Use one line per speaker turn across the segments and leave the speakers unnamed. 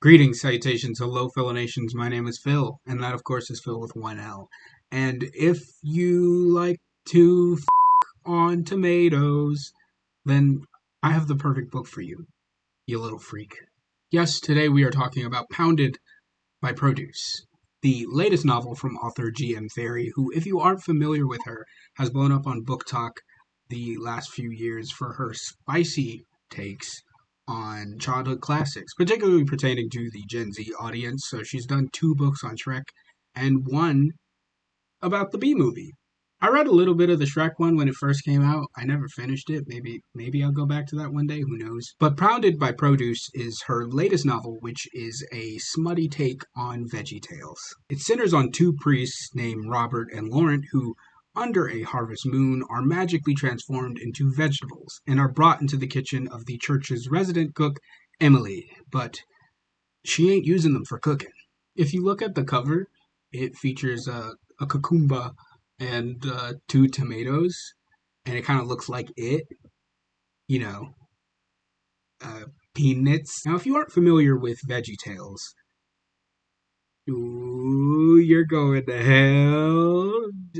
Greetings, salutations, hello, fellow nations. My name is Phil, and that, of course, is Phil with one L. And if you like to on tomatoes, then I have the perfect book for you, you little freak. Yes, today we are talking about Pounded by Produce, the latest novel from author G.M. Ferry, who, if you aren't familiar with her, has blown up on Book Talk the last few years for her spicy takes on childhood classics, particularly pertaining to the Gen Z audience. So she's done 2 books on Shrek and one about the Bee Movie. I read a little bit of the Shrek one when it first came out. I never finished it. Maybe I'll go back to that one day. Who knows? But Pounded by Produce is her latest novel, which is a smutty take on VeggieTales. It centers on 2 priests named Robert and Laurent who, under a harvest moon, are magically transformed into vegetables and are brought into the kitchen of the church's resident cook, Emily. But she ain't using them for cooking. If you look at the cover, it features a cucumber and 2 tomatoes, and it kind of looks like you know, peanuts. Now, if you aren't familiar with VeggieTales, ooh, you're going to hell.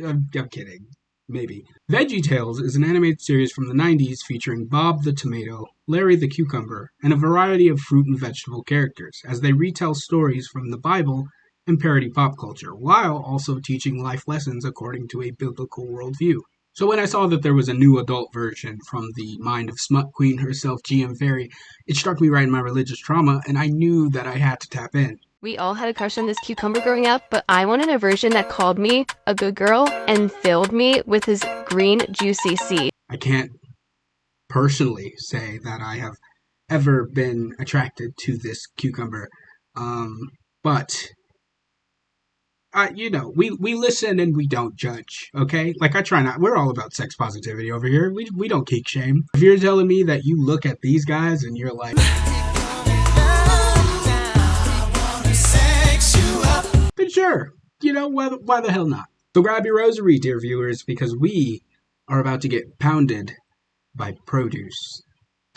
I'm kidding. Maybe. VeggieTales is an animated series from the 90s featuring Bob the Tomato, Larry the Cucumber, and a variety of fruit and vegetable characters as they retell stories from the Bible and parody pop culture, while also teaching life lessons according to a biblical worldview. So when I saw that there was a new adult version from the mind of Smut Queen herself, G.M. Ferry, it struck me right in my religious trauma, and I knew that I had to tap in.
We all had a crush on this cucumber growing up, but I wanted a version that called me a good girl and filled me with his green, juicy seed.
I can't personally say that I have ever been attracted to this cucumber, but we listen and we don't judge, okay? Like, I try not, we're all about sex positivity over here. We don't kink shame. If you're telling me that you look at these guys and you're like, then sure, why the hell not? So grab your rosary, dear viewers, because we are about to get pounded by produce.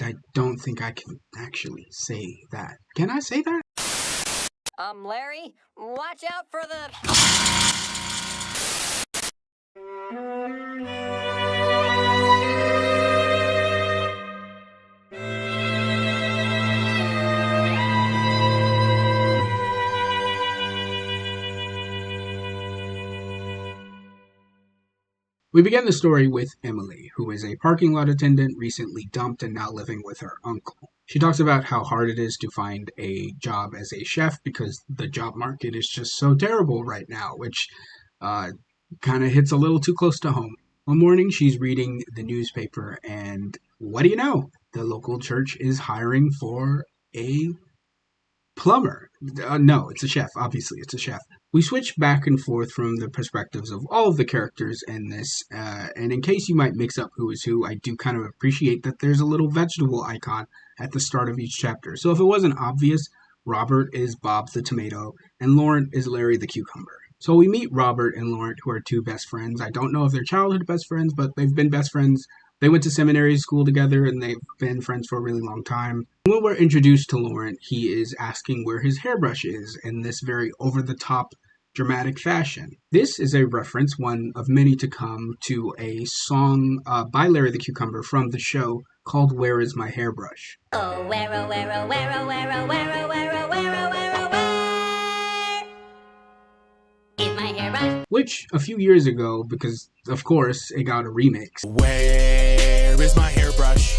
I don't think I can actually say that. Can I say that?
Larry, watch out for the...
We begin the story with Emily, who is a parking lot attendant recently dumped and now living with her uncle. She talks about how hard it is to find a job as a chef because the job market is just so terrible right now, which kind of hits a little too close to home. One morning, she's reading the newspaper, and what do you know? The local church is hiring for a plumber. No, it's a chef. Obviously, it's a chef. We switch back and forth from the perspectives of all of the characters in this, and in case you might mix up who is who, I do kind of appreciate that there's a little vegetable icon at the start of each chapter. So if it wasn't obvious, Robert is Bob the Tomato, and Laurent is Larry the Cucumber. So we meet Robert and Laurent, who are 2 best friends. I don't know if they're childhood best friends, but they've been best friends. They went to seminary school together, and they've been friends for a really long time. When we're introduced to Laurent, he is asking where his hairbrush is in this very over-the-top, dramatic fashion. This is a reference, one of many to come, to a song by Larry the Cucumber from the show called Where Is My Hairbrush?
Oh, where, oh, where, oh, where, oh, where, oh, where, oh, where, oh, where, oh, where, oh, where is my hairbrush?
Which, a few years ago, because, of course, it got a remix.
Where is my hairbrush?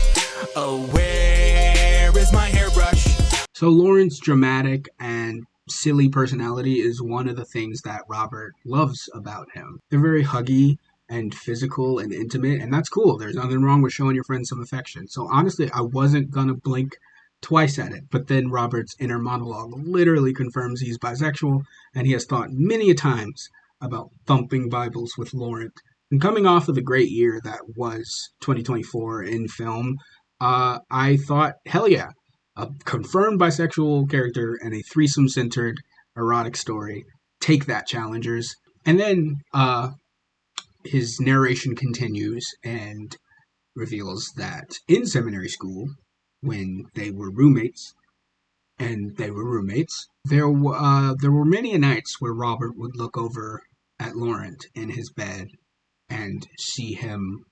Oh, where is my hairbrush?
So Laurent's dramatic and silly personality is one of the things that Robert loves about him. They're very huggy and physical and intimate, and that's cool. There's nothing wrong with showing your friends some affection. So honestly, I wasn't gonna blink twice at it, but then Robert's inner monologue literally confirms he's bisexual, and he has thought many a times about thumping Bibles with Laurent. And coming off of the great year that was 2024 in film, I thought, hell yeah, a confirmed bisexual character and a threesome-centered erotic story. Take that, challengers. And then his narration continues and reveals that in seminary school, when they were roommates, and they were roommates. There were many nights where Robert would look over at Laurent in his bed and see him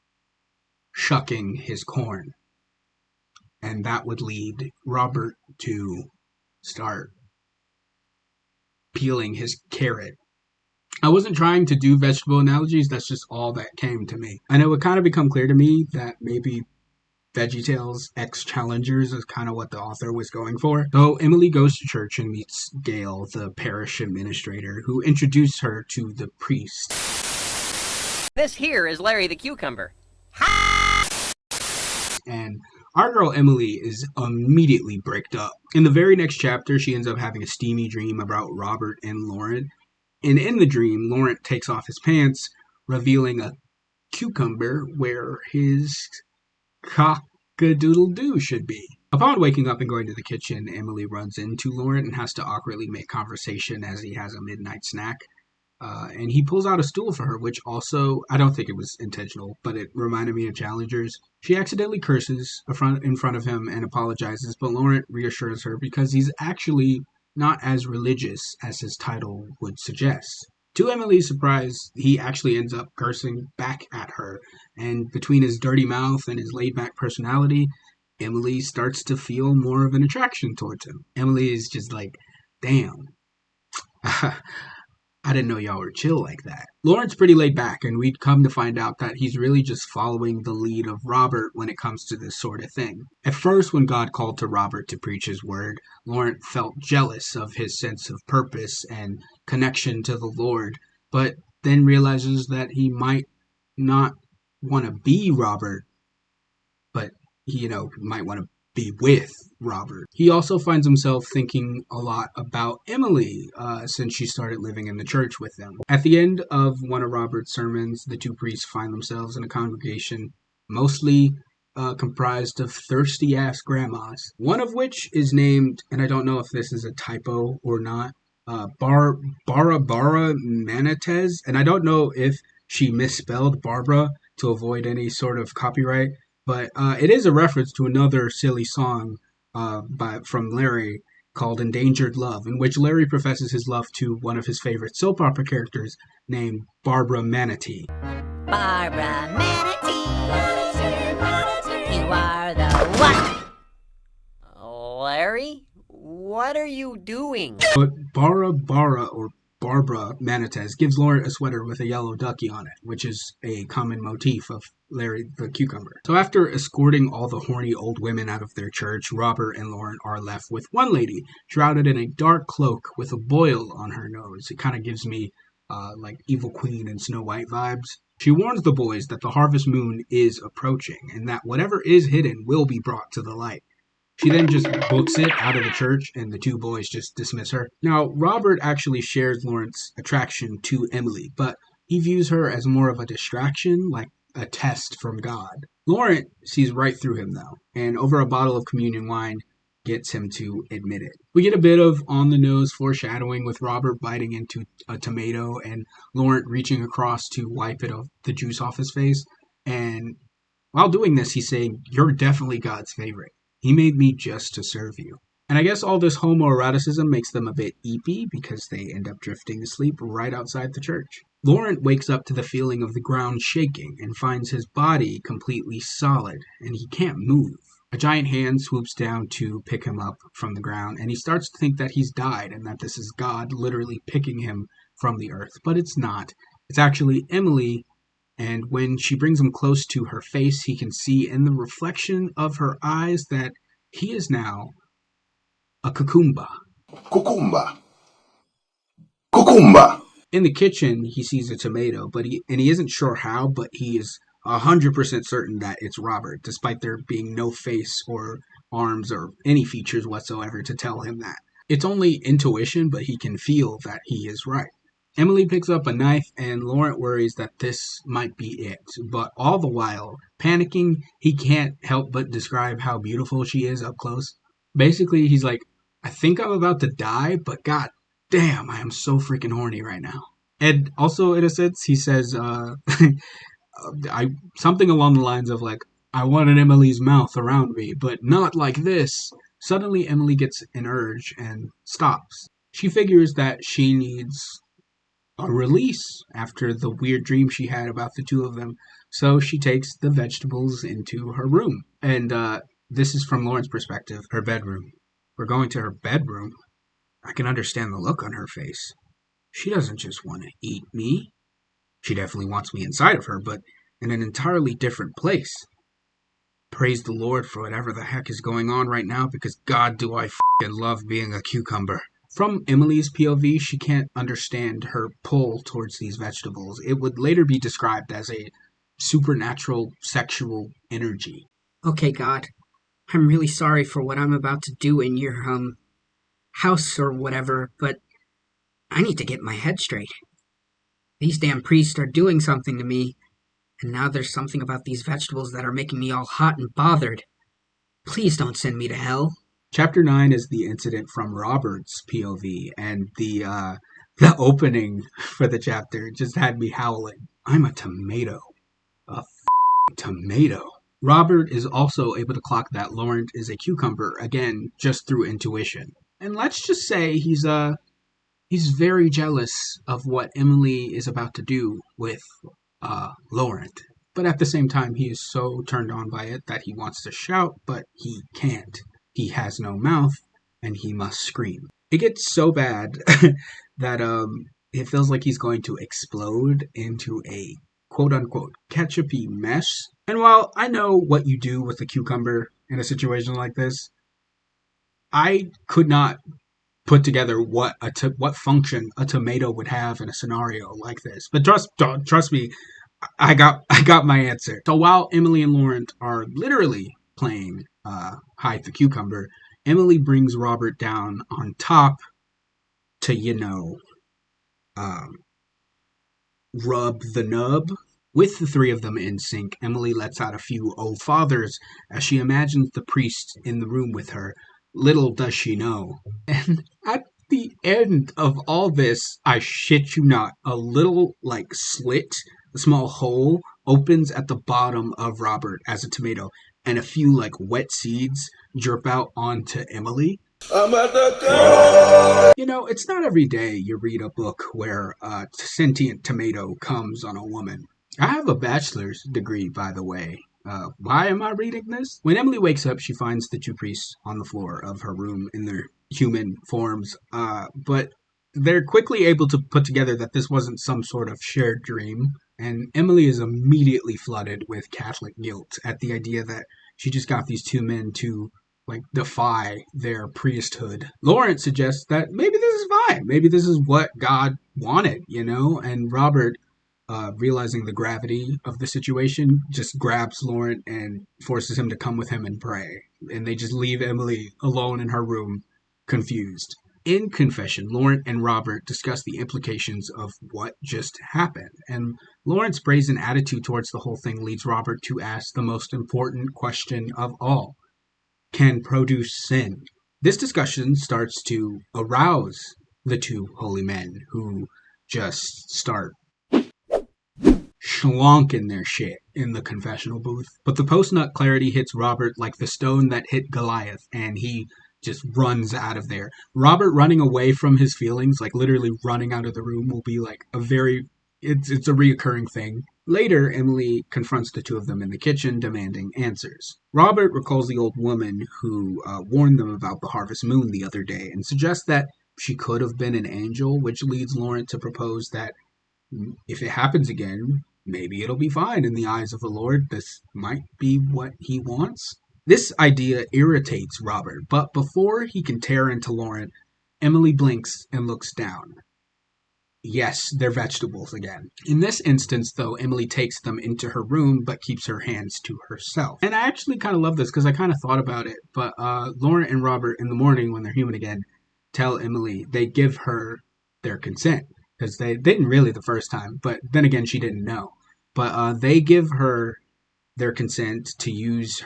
shucking his corn, and that would lead Robert to start peeling his carrot. I wasn't trying to do vegetable analogies, that's just all that came to me. And it would kind of become clear to me that maybe VeggieTales X Challengers is kind of what the author was going for. So Emily goes to church and meets Gail, the parish administrator, who introduced her to the priest.
This here is Larry the Cucumber.
And our girl Emily is immediately bricked up. In the very next chapter, she ends up having a steamy dream about Robert and Lauren. And in the dream, Laurent takes off his pants, revealing a cucumber where his cock-a-doodle-doo should be. Upon waking up and going to the kitchen, Emily runs into Laurent and has to awkwardly make conversation as he has a midnight snack. And he pulls out a stool for her, which also, I don't think it was intentional, but it reminded me of Challengers. She accidentally curses in front of him and apologizes, but Laurent reassures her because he's actually not as religious as his title would suggest. To Emily's surprise, he actually ends up cursing back at her, and between his dirty mouth and his laid-back personality, Emily starts to feel more of an attraction towards him. Emily is just like, damn. I didn't know y'all were chill like that. Laurent's pretty laid back, and we'd come to find out that he's really just following the lead of Robert when it comes to this sort of thing. At first, when God called to Robert to preach his word, Laurent felt jealous of his sense of purpose and connection to the Lord, but then realizes that he might not want to be Robert, but he, might want to be with Robert. He also finds himself thinking a lot about Emily since she started living in the church with them. At the end of one of Robert's sermons, the two priests find themselves in a congregation mostly comprised of thirsty-ass grandmas, one of which is named, and I don't know if this is a typo or not, Bara Manatez, and I don't know if she misspelled Barbara to avoid any sort of copyright, but it is a reference to another silly song from Larry called Endangered Love, in which Larry professes his love to one of his favorite soap opera characters named Barbara Manatee.
Barbara Manatee, you are the one.
Larry? What are you doing?
But Barbara Manatez gives Laurent a sweater with a yellow ducky on it, which is a common motif of Larry the Cucumber. So after escorting all the horny old women out of their church, Robert and Laurent are left with one lady, shrouded in a dark cloak with a boil on her nose. It kind of gives me like Evil Queen and Snow White vibes. She warns the boys that the harvest moon is approaching, and that whatever is hidden will be brought to the light. She then just books it out of the church, and the two boys just dismiss her. Now, Robert actually shares Laurent's attraction to Emily, but he views her as more of a distraction, like a test from God. Laurent sees right through him, though, and over a bottle of communion wine, gets him to admit it. We get a bit of on-the-nose foreshadowing with Robert biting into a tomato and Laurent reaching across to wipe the juice off his face, and while doing this, he's saying, "You're definitely God's favorite. He made me just to serve you." And I guess all this homoeroticism makes them a bit eepy because they end up drifting to sleep right outside the church. Laurent wakes up to the feeling of the ground shaking and finds his body completely solid and he can't move. A giant hand swoops down to pick him up from the ground, and he starts to think that he's died and that this is God literally picking him from the earth. But it's not. It's actually Emily, and when she brings him close to her face, he can see in the reflection of her eyes that he is now a cucumba.
Cucumba. Cucumba.
In the kitchen, he sees a tomato, but he isn't sure how, but he is 100% certain that it's Robert, despite there being no face or arms or any features whatsoever to tell him that. It's only intuition, but he can feel that he is right. Emily picks up a knife, and Laurent worries that this might be it, but all the while, panicking, he can't help but describe how beautiful she is up close. Basically, he's like, "I think I'm about to die, but god damn, I am so freaking horny right now." And also, in a sense, he says something along the lines of like, "I wanted Emily's mouth around me, but not like this." Suddenly, Emily gets an urge and stops. She figures that she needs a release after the weird dream she had about the two of them. So she takes the vegetables into her room. And this is from Lauren's perspective, her bedroom. We're going to her bedroom. I can understand the look on her face. She doesn't just want to eat me. She definitely wants me inside of her, but in an entirely different place. Praise the Lord for whatever the heck is going on right now, because God, do I f***ing love being a cucumber. From Emily's POV, she can't understand her pull towards these vegetables. It would later be described as a supernatural sexual energy.
Okay, God, I'm really sorry for what I'm about to do in your, house or whatever, but I need to get my head straight. These damn priests are doing something to me, and now there's something about these vegetables that are making me all hot and bothered. Please don't send me to hell.
Chapter 9 is the incident from Robert's POV, and the opening for the chapter just had me howling. I'm a tomato. A tomato. Robert is also able to clock that Laurent is a cucumber, again, just through intuition. And let's just say he's very jealous of what Emily is about to do with Laurent. But at the same time, he is so turned on by it that he wants to shout, but he can't. He has no mouth, and he must scream. It gets so bad that it feels like he's going to explode into a quote-unquote ketchupy mess. And while I know what you do with a cucumber in a situation like this, I could not put together what function a tomato would have in a scenario like this. But trust me, I got my answer. So while Emily and Laurent are literally playing hide the cucumber, Emily brings Robert down on top to rub the nub. With the three of them in sync, Emily lets out a few "oh fathers" as she imagines the priest in the room with her. Little does she know. And at the end of all this, I shit you not, a little slit, a small hole opens at the bottom of Robert as a tomato, and a few wet seeds drip out onto Emily. It's not every day you read a book where a sentient tomato comes on a woman. I have a bachelor's degree, by the way. Why am I reading this? When Emily wakes up, she finds the two priests on the floor of her room in their human forms, but they're quickly able to put together that this wasn't some sort of shared dream, and Emily is immediately flooded with Catholic guilt at the idea that she just got these two men to defy their priesthood. Laurent suggests that maybe this is fine. Maybe this is what God wanted, and Robert, realizing the gravity of the situation, just grabs Laurent and forces him to come with him and pray. And they just leave Emily alone in her room, confused. In confession, Laurent and Robert discuss the implications of what just happened. And Laurent's brazen attitude towards the whole thing leads Robert to ask the most important question of all. Can produce sin? This discussion starts to arouse the two holy men, who just start schlonking their shit in the confessional booth. But the post-nut clarity hits Robert like the stone that hit Goliath, and he just runs out of there. Robert running away from his feelings, literally running out of the room, will be it's a reoccurring thing. Later, Emily confronts the two of them in the kitchen, demanding answers. Robert recalls the old woman who warned them about the harvest moon the other day, and suggests that she could have been an angel, which leads Laurent to propose that if it happens again, maybe it'll be fine in the eyes of the Lord. This might be what he wants. This idea irritates Robert, but before he can tear into Laurent, Emily blinks and looks down. Yes, they're vegetables again. In this instance, though, Emily takes them into her room, but keeps her hands to herself. And I actually kind of love this, because I kind of thought about it, but Laurent and Robert, in the morning, when they're human again, tell Emily they give her their consent, because they didn't really the first time, but then again, she didn't know. But they give her their consent to use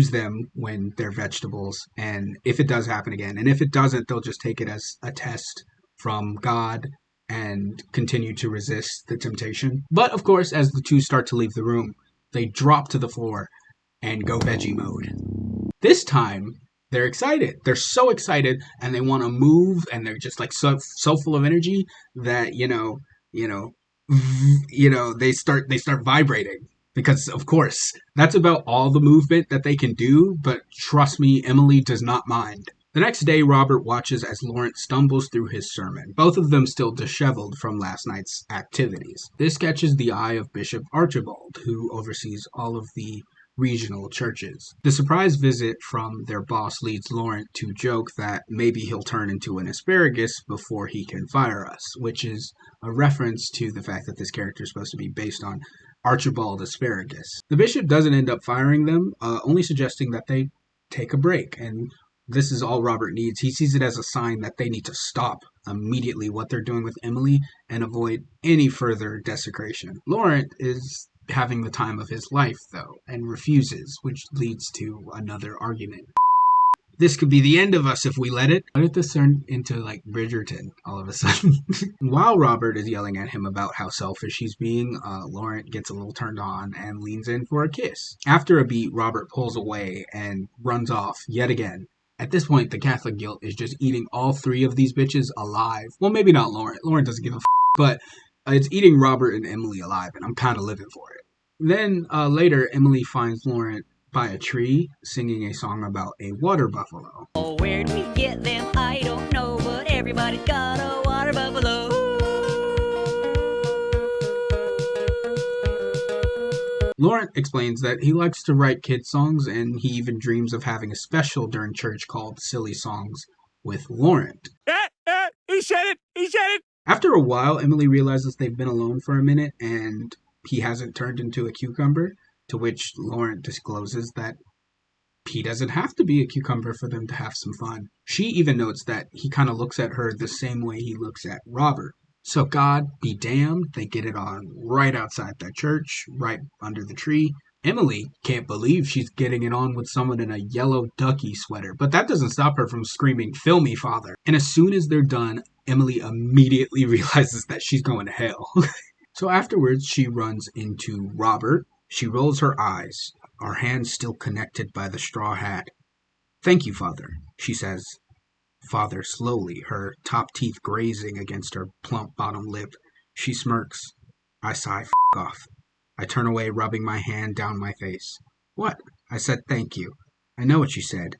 them when they're vegetables, and if it does happen again, and if it doesn't, they'll just take it as a test from God and continue to resist the temptation. But of course, as the two start to leave the room, they drop to the floor and go veggie mode. This time, They're excited. They're so excited, and they want to move, and they're just like so full of energy that you know, they start vibrating because of course that's about all the movement that they can do. But trust me, Emily does not mind. The next day, Robert watches as Lawrence stumbles through his sermon, both of them still disheveled from last night's activities. This catches the eye of Bishop Archibald, who oversees all of the regional churches. The surprise visit from their boss leads Laurent to joke that maybe he'll turn into an asparagus before he can fire us, which is a reference to the fact that this character is supposed to be based on Archibald Asparagus. The bishop doesn't end up firing them, only suggesting that they take a break, and this is all Robert needs. He sees it as a sign that they need to stop immediately what they're doing with Emily and avoid any further desecration. Laurent is having the time of his life, though, and refuses, which leads to another argument. This could be the end of us if we let it. Why did this turn into like Bridgerton all of a sudden? While Robert is yelling at him about how selfish he's being, Laurent gets a little turned on and leans in for a kiss. After a beat, Robert pulls away and runs off yet again. At this point, the Catholic guilt is just eating all three of these bitches alive. Well, maybe not Laurent. Laurent doesn't give a but it's eating Robert and Emily alive, and I'm kind of living for it. Then later, Emily finds Laurent by a tree singing a song about a water buffalo.
Oh, where'd we get them? I don't know, but everybody's got a water buffalo.
Laurent explains that he likes to write kid songs, and he even dreams of having a special during church called Silly Songs with Laurent.
He said it! He said it!
After a while, Emily realizes they've been alone for a minute, and he hasn't turned into a cucumber, to which Laurent discloses that he doesn't have to be a cucumber for them to have some fun. She even notes that he kind of looks at her the same way he looks at Robert. So God be damned, they get it on right outside that church, right under the tree. Emily can't believe she's getting it on with someone in a yellow ducky sweater, but that doesn't stop her from screaming, "Fill me, Father." And as soon as they're done, Emily immediately realizes that she's going to hell. So afterwards, she runs into Robert. She rolls her eyes, our hands still connected by the straw hat. "Thank you, Father," she says. Father slowly, her top teeth grazing against her plump bottom lip. She smirks. I sigh, "F off." I turn away, rubbing my hand down my face. "What?" I said, "Thank you." I know what you said.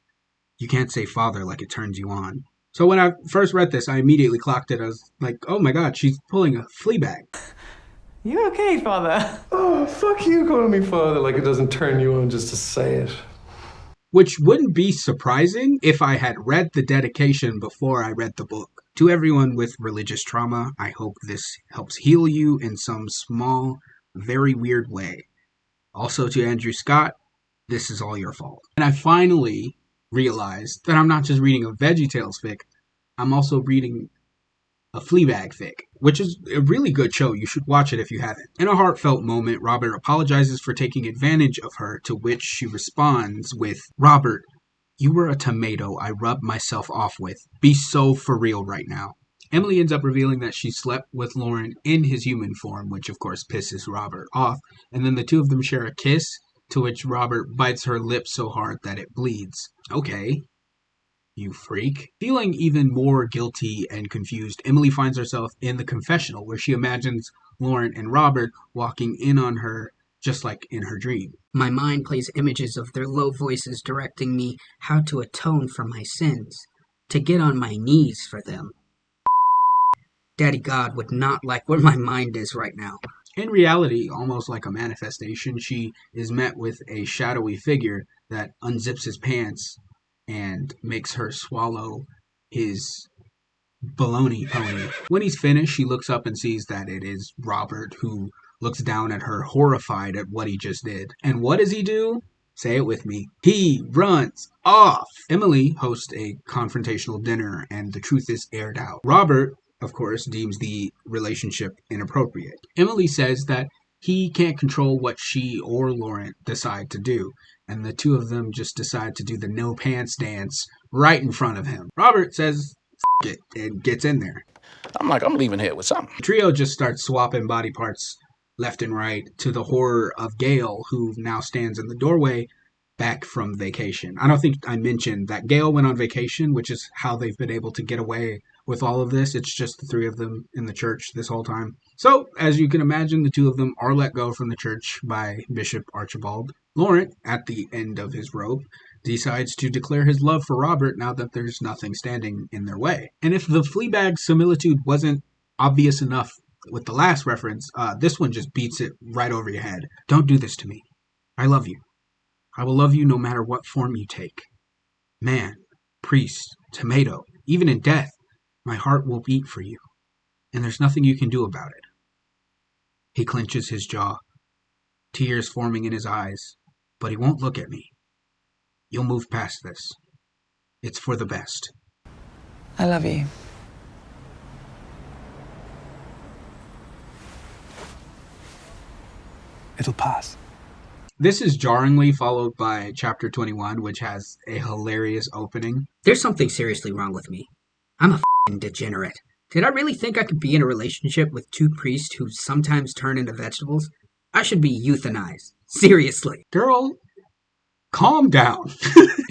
You can't say Father like it turns you on. So when I first read this, I immediately clocked it. I was like, oh my god, she's pulling a Fleabag.
You okay, Father?
Oh, fuck you calling me father like it doesn't turn you on just to say it.
Which wouldn't be surprising if I had read the dedication before I read the book. To everyone with religious trauma, I hope this helps heal you in some small, very weird way. Also to Andrew Scott, this is all your fault. And I finally realized that I'm not just reading a VeggieTales fic, I'm also reading a Fleabag fic, which is a really good show. You should watch it if you haven't. In a heartfelt moment, Robert apologizes for taking advantage of her, to which she responds with, "Robert, you were a tomato I rubbed myself off with. Be so for real right now." Emily ends up revealing that she slept with Laurent in his human form, which of course pisses Robert off, and then the two of them share a kiss, to which Robert bites her lip so hard that it bleeds. Okay, you freak. Feeling even more guilty and confused, Emily finds herself in the confessional where she imagines Laurent and Robert walking in on her just like in her dream.
My mind plays images of their low voices directing me how to atone for my sins, to get on my knees for them. Daddy God would not like where my mind is right now.
In reality, almost like a manifestation, she is met with a shadowy figure that unzips his pants and makes her swallow his baloney pony. When he's finished, she looks up and sees that it is Robert, who looks down at her, horrified at what he just did. And what does he do? Say it with me. He runs off! Emily hosts a confrontational dinner, and the truth is aired out. Robert, of course, deems the relationship inappropriate. Emily says that he can't control what she or Laurent decide to do, and the two of them just decide to do the no pants dance right in front of him. Robert says, "F it," and gets in there.
I'm leaving here with something.
The trio just starts swapping body parts left and right, to the horror of Gail, who now stands in the doorway back from vacation. I don't think I mentioned that Gail went on vacation, which is how they've been able to get away with all of this. It's just the three of them in the church this whole time. So, as you can imagine, the two of them are let go from the church by Bishop Archibald. Laurent, at the end of his rope, decides to declare his love for Robert now that there's nothing standing in their way. And if the Fleabag similitude wasn't obvious enough with the last reference, this one just beats it right over your head. Don't do this to me. I love you. I will love you no matter what form you take. Man, priest, tomato, even in death, my heart will beat for you, and there's nothing you can do about it. He clenches his jaw, tears forming in his eyes, but he won't look at me. You'll move past this. It's for the best.
I love you.
It'll pass.
This is jarringly followed by chapter 21, which has a hilarious opening.
There's something seriously wrong with me. I'm a f***ing degenerate. Did I really think I could be in a relationship with two priests who sometimes turn into vegetables? I should be euthanized. Seriously.
Girl, calm down.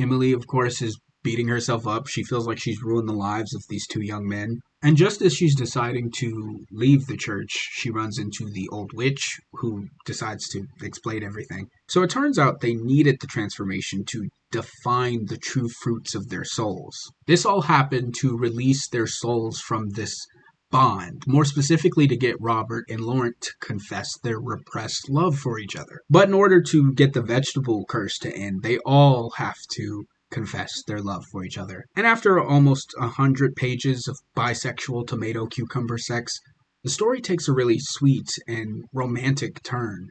Emily, of course, is beating herself up. She feels like she's ruined the lives of these two young men. And just as she's deciding to leave the church, she runs into the old witch, who decides to explain everything. So it turns out they needed the transformation to define the true fruits of their souls. This all happened to release their souls from this bond, more specifically to get Robert and Laurent to confess their repressed love for each other. But in order to get the vegetable curse to end, they all have to confess their love for each other. And after almost 100 pages of bisexual tomato cucumber sex, the story takes a really sweet and romantic turn.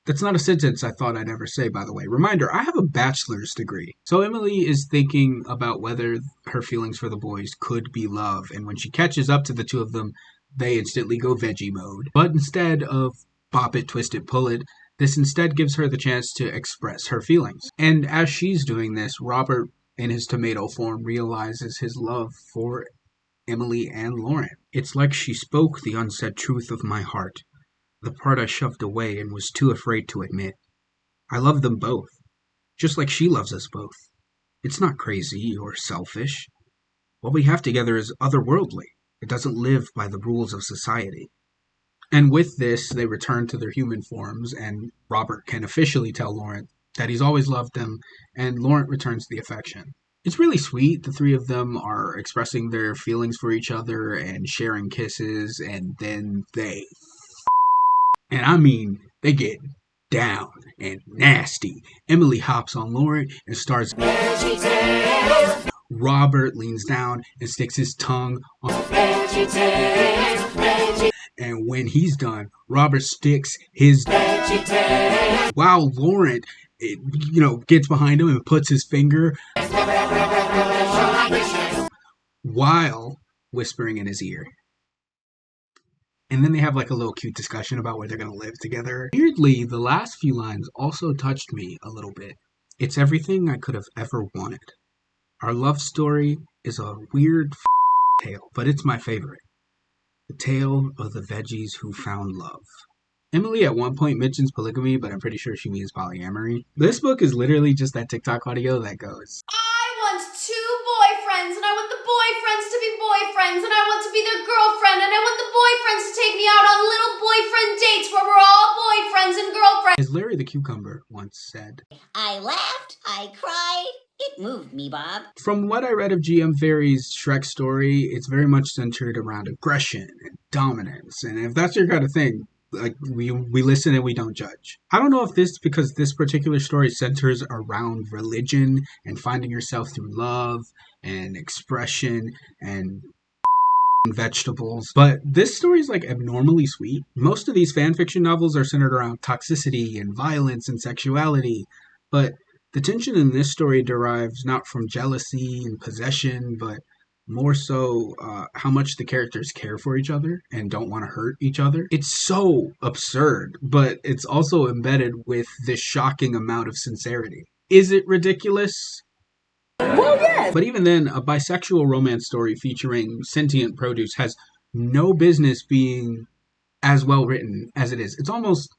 That's not a sentence I thought I'd ever say, by the way. Reminder, I have a bachelor's degree. So Emily is thinking about whether her feelings for the boys could be love, and when she catches up to the two of them, they instantly go veggie mode. But instead of bop it, twist it, pull it, this instead gives her the chance to express her feelings. And as she's doing this, Robert, in his tomato form, realizes his love for Emily and Laurent. It's like she spoke the unsaid truth of my heart, the part I shoved away and was too afraid to admit. I love them both, just like she loves us both. It's not crazy or selfish. What we have together is otherworldly. It doesn't live by the rules of society. And with this, they return to their human forms, and Robert can officially tell Laurent that he's always loved him, and Laurent returns the affection. It's really sweet. The three of them are expressing their feelings for each other and sharing kisses, and then they and I mean, they get down and nasty. Emily hops on Laurent and starts. Robert leans down and sticks his tongue on. And when he's done, Robert sticks his. While Laurent, gets behind him and puts his finger. While whispering in his ear. And then they have like a little cute discussion about where they're going to live together. Weirdly, the last few lines also touched me a little bit. It's everything I could have ever wanted. Our love story is a weird tale, but it's my favorite. The tale of the veggies who found love. Emily at one point mentions polygamy, but I'm pretty sure she means polyamory. This book is literally just that TikTok audio that goes,
I want two boyfriends, and I want the boyfriends to be boyfriends, and I want to be their girlfriend, and I want the boyfriends to take me out on little boyfriend dates where we're all boyfriends and girlfriends.
as Larry the Cucumber once said.
I laughed, I cried, it moved me, Bob.
From what I read of GM Fairy's Shrek story, it's very much centered around aggression and dominance, and if that's your kind of thing, like we listen and we don't judge. I don't know if this because this particular story centers around religion and finding yourself through love and expression and vegetables, but this story is like abnormally sweet. Most of these fan fiction novels are centered around toxicity and violence and sexuality, but the tension in this story derives not from jealousy and possession, but more so how much the characters care for each other and don't want to hurt each other. It's so absurd, but it's also embedded with this shocking amount of sincerity. Is it ridiculous? Well, yes. But even then, a bisexual romance story featuring sentient produce has no business being as well written as it is. It's almost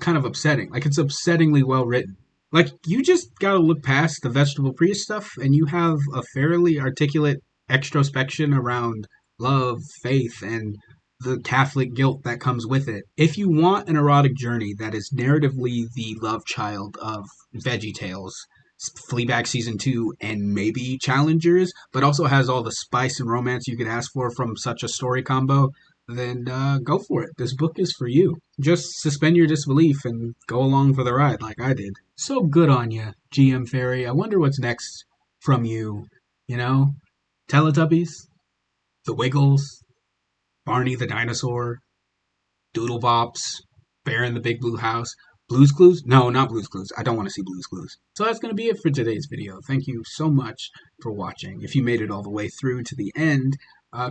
kind of upsetting. Like it's upsettingly well written. Like you just gotta look past the vegetable priest stuff, and you have a fairly articulate extrospection around love, faith, and the Catholic guilt that comes with it. If you want an erotic journey that is narratively the love child of VeggieTales, Fleabag season 2, and maybe Challengers, but also has all the spice and romance you could ask for from such a story combo, then go for it. This book is for you. Just suspend your disbelief and go along for the ride like I did. So good on you, GM Fairy. I wonder what's next from you. You know, Teletubbies, The Wiggles, Barney the Dinosaur, Doodle Bops, Bear in the Big Blue House, Blues Clues? No, not Blues Clues. I don't want to see Blues Clues. So that's going to be it for today's video. Thank you so much for watching. If you made it all the way through to the end,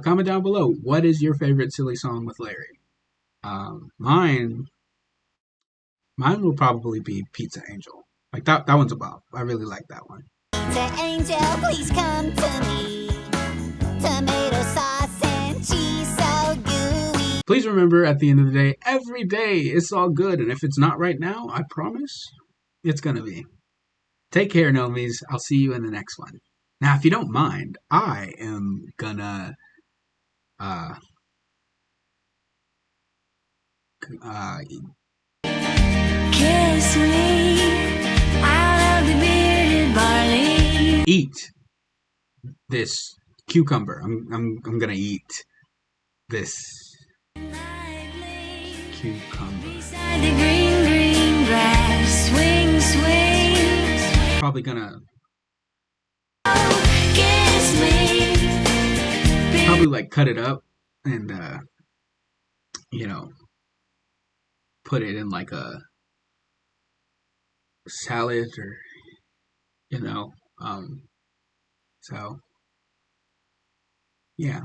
comment down below. What is your favorite silly song with Larry? Mine will probably be Pizza Angel. Like that one's a bop. I really like that one.
Pizza Angel, please come to me. Tomato sauce and cheese so gooey.
Please remember, at the end of the day, every day it's all good. And if it's not right now, I promise it's going to be. Take care, Nomies. I'll see you in the next one. Now, if you don't mind, I am gonna
Kiss me out of the bearded barley.
eat this cucumber. I'm gonna eat this cucumber.
Beside the green, green grass, swing, swing.
Probably gonna
Kiss me.
probably like cut it up and put it in like a salad or so yeah.